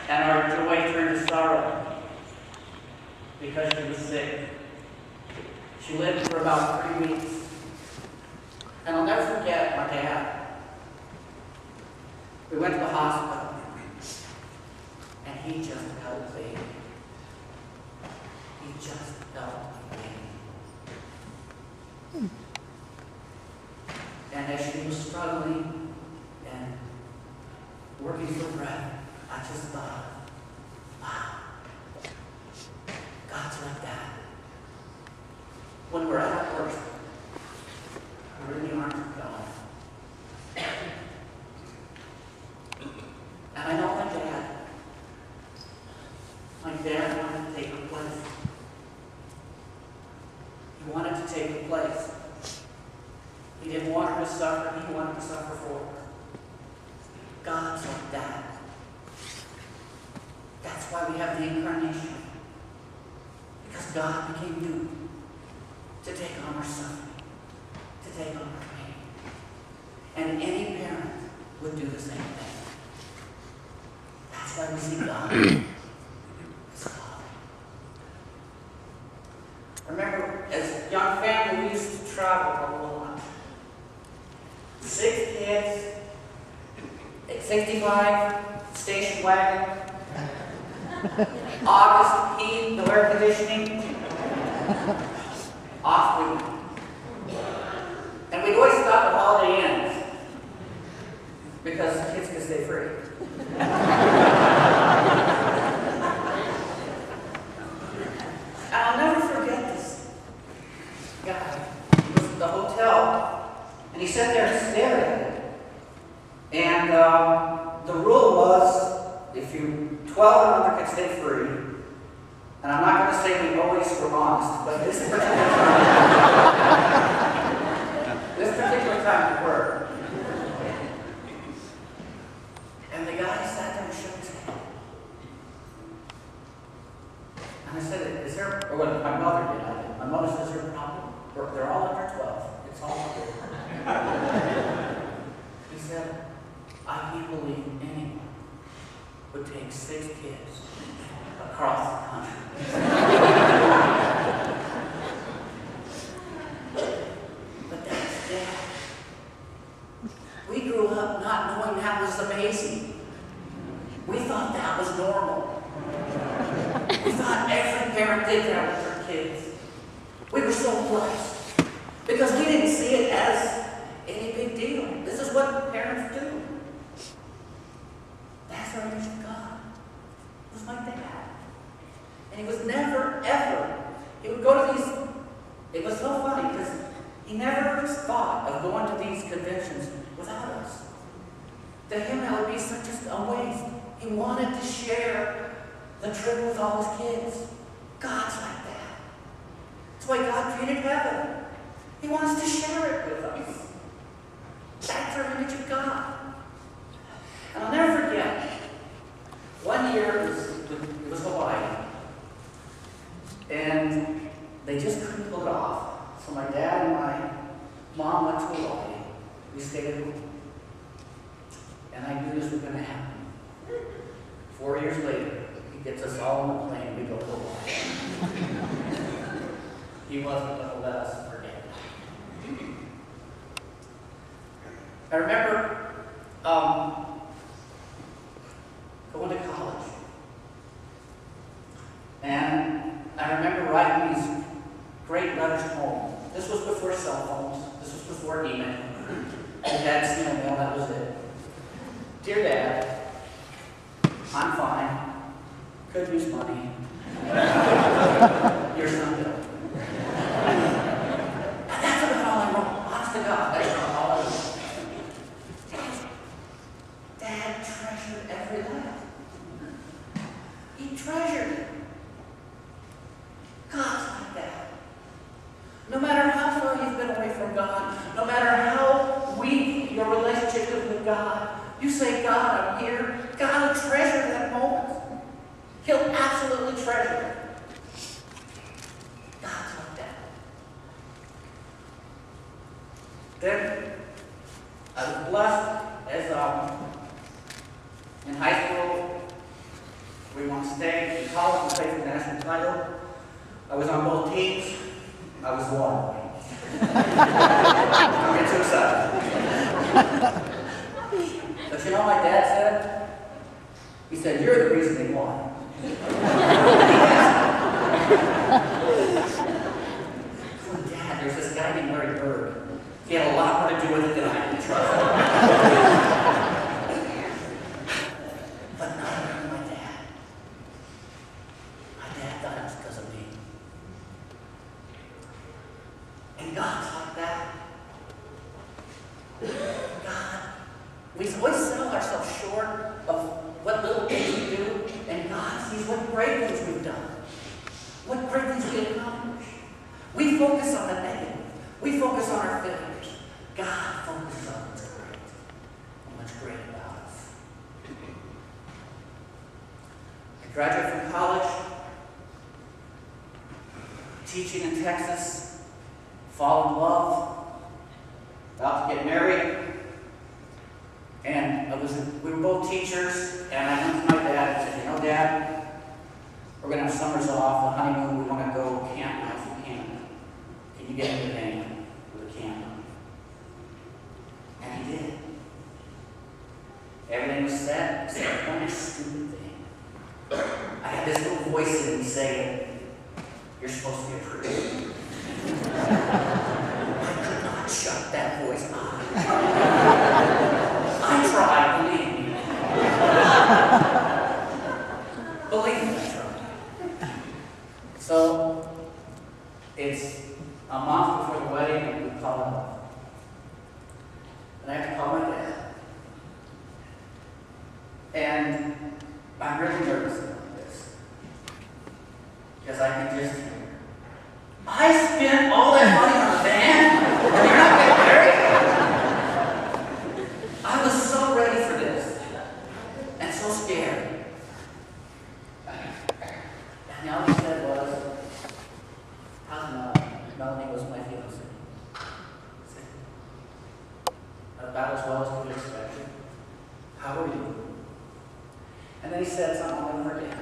And our joy turned to sorrow because she was sick. She lived for about 3 weeks. And I'll never forget my dad. We went to the hospital, and he just held the baby. He just held the baby. And as she was struggling and working for breath, I just thought, wow, God's like that. When we're at our worst, we're in the arms of God. And I know my dad wanted to take her place. He wanted to take her place. He didn't want her to suffer, he wanted to suffer for her. God's like that. That's why we have the incarnation. Because God became human to take on our suffering, to take on our pain. And any parent would do the same thing. That's why we see God as Father. Remember, as a young family, we used to travel a lot. 6 kids, 65 station wagon, August heat, no air conditioning. Off we went. And we'd always stop at Holiday Inns because the kids could stay free. And I'll never forget this guy. He was at the hotel, and he sat there and stared at it. And the rule was, if you 12 and under could stay free, and I'm not going to say we always were honest, but this particular time we were. And the guy sat there and shook his head. And I said, is there, or what my mother did, I did. My mother says, is there a problem? They're all under 12. It's all good. He said, I can't believe anyone would take 6 kids across the country. But that's Dad. We grew up not knowing that was amazing. We thought that was normal. We thought every parent did that with their kids. We were so blessed because we didn't see it as any big deal. This is what parents do. That's our image of God. It was like that. And he was never, ever, he would go to these, it was so funny because he never thought of going to these conventions without us. To him, that would be such a waste. He wanted to share the trip with all his kids. God's like that. That's why God created heaven. He wants to share it with us. That's our image of God. And I'll never forget, one year it was Hawaii. And they just couldn't pull it off. So my dad and my mom went to Hawaii. We stayed at home. And I knew this was going to happen. 4 years later, he gets us all on the plane. We go to Hawaii. He wasn't going to let us forget. I remember going to college. And I remember writing these great letters home. This was before cell phones. This was before email. We had snail mail, that was it. Dear Dad, I'm fine. Could use money. Your son Bill. And that's about all I wrote. Honest to God, that's about all I wrote. Dad treasured every letter. He treasured it. God's like that. No matter how far you've been away from God, no matter how weak your relationship is with God, you say, God, I'm here. God will treasure that moment. He'll absolutely treasure college and played for the national title. I was on both teams. I was one. Don't get too excited. But you know what my dad said? He said, "You're the reason they won." Dad, there's this guy named Larry Bird. He had a lot more to do with it than I did, trust me. But not my dad. My dad thought it was because of me. And God's like that. God, we always sell ourselves short of what little things we do, and God sees what great things we've done, what great things we accomplish. We focus on the negative. We focus on our failures. God focuses on what's great, and what's great about us. I graduated from college, teaching in Texas, fall in love, about to get married, and we were both teachers, and I went to my dad and said, "You know, Dad, we're going to have summers off, the honeymoon, we want to go camping out from Canada. Can you get me a van with a camper?" And he did. Everything was set, except one stupid thing. I had this little voice in me saying, "You're supposed to be a producer." I could not shut that voice off. I tried, believe me. Believe me, I tried. So, it's a month before the wedding, and we call it off. And I have to call my dad. And I'm really nervous about this. Because I can just hear, "I spent all that money on a van, and you're not getting married?" I was so ready for this, and so scared. And all he said was, "How's Melanie?" Melanie was my fiancée. He said, "About as well as we could expect you. How are you?" And then he said something I'll never forget.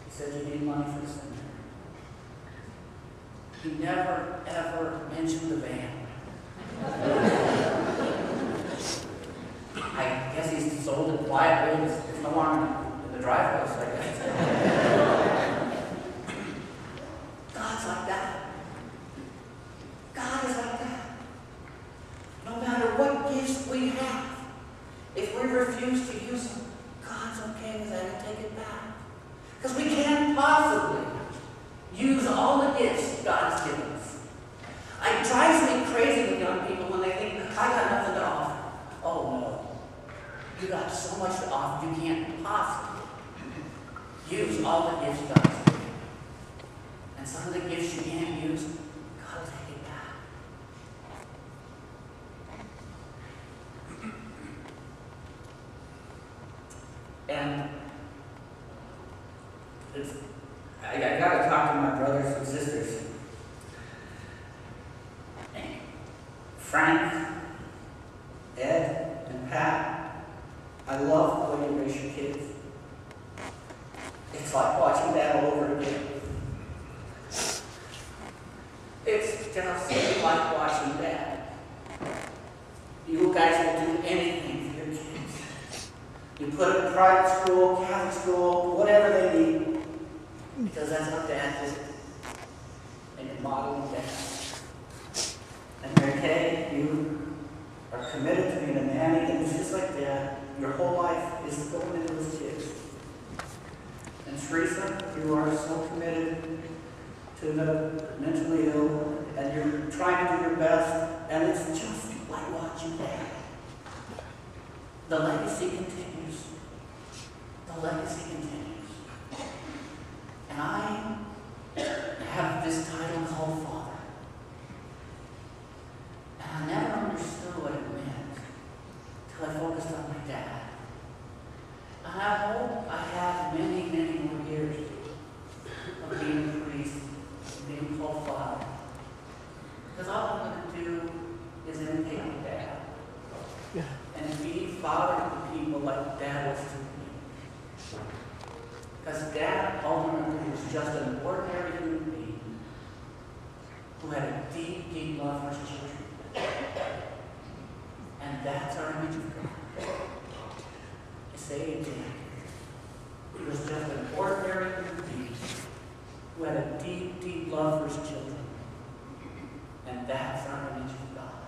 He said, "You need money for the seminary." He never, ever mentioned the van. I guess he's sold it quietly. There's no one in the driveway, so I guess. God's like that. God is like that. No matter what gifts we have, if we refuse to use them, God's okay with that and take it back. Because we can't possibly use all the gifts God has given us. It drives me crazy with young people when they think, "I got nothing to offer." Oh no. You got so much to offer, you can't possibly use all the gifts God has given you. And some of the gifts you can't use, God will take it back. And I got to talk to my brothers and sisters. Frank, Ed, and Pat, I love the way you raise your kids. It's like watching that all over again. It's just like watching that. You guys will do anything for your kids. You put them in private school, Catholic school, whatever they need, because that's how Dad did it. And you're modeling that. And Mary Kay, you are committed to being a nanny, and it's just like Dad. Your whole life is going into those kids. And Teresa, you are so committed to the mentally ill, and you're trying to do your best, and it's just like watching Dad. The legacy continues. The legacy continues. And I have this title called Father. And I never understood what it meant until I focused on my dad. And I hope I have many, many more years of being a priest, of being called Father. Because all I'm going to do is imitate my dad. Yeah. And be Father to people like Dad was to me. Because was just an ordinary human being who had a deep, deep love for his children. And that's our image of God. Say it again. He was just an ordinary human being who had a deep, deep love for his children. And that's our image of God.